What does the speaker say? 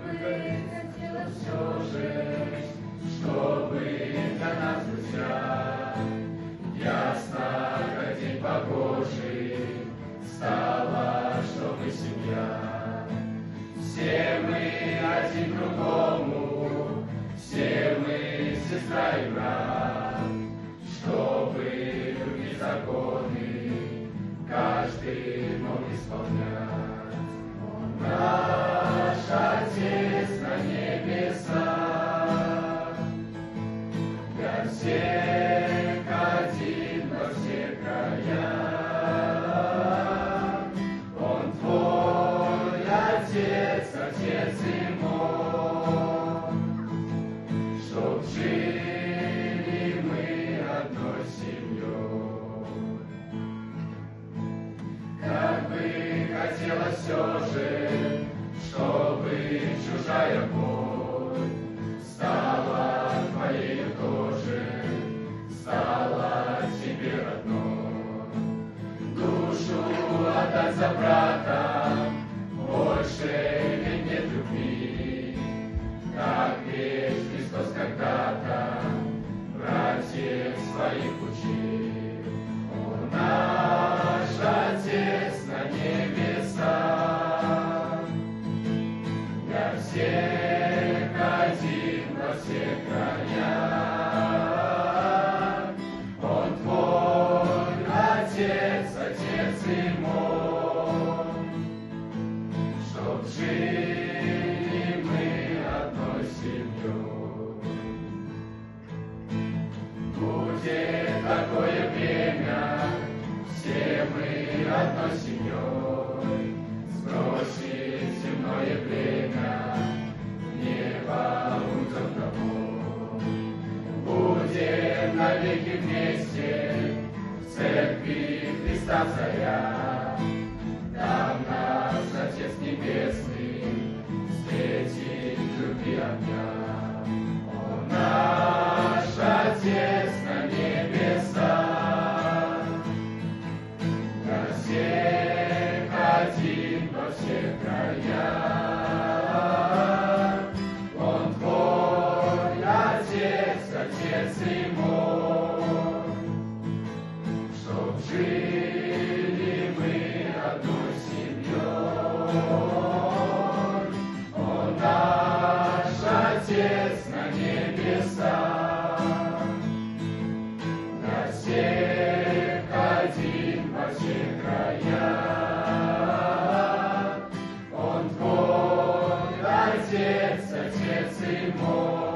хотела все же, чтобы для нас, друзья, ясно, как день погожий, стало, что мы семья. Все мы один другому, все мы сестра и брат, чтобы любви законы каждый мог исполнять. Он наш Отец на небесах, для всех один во все края. Он твой Отец, Отец и мой, чтоб жили мы одной семьей. Как бы хотелось все же, чтобы чужая боль стала твоею тоже, стала тебе родной. Душу отдать за брата, больше ведь нет любви, как ведь Христос когда-то братьев своих учил. Он наш Отец на небесах, для всех один во все края. Он твой Отец, Отец и мой, чтоб жили мы одной семьей. Будет такое время, все мы одной семьей, сбросить земное бремя, в небо уйдем домой. Будем навеки вместе в церкви Христа Царя, там нас Отец Небесный встретит в любви огня. Он наш Отец на небесах, для всех один во все края. Он твой Отец, Отец и мой, чтоб жили мы одной семьей. Он наш Отец на небесах, для всех один во все края. Он твой Отец, Отец и мой,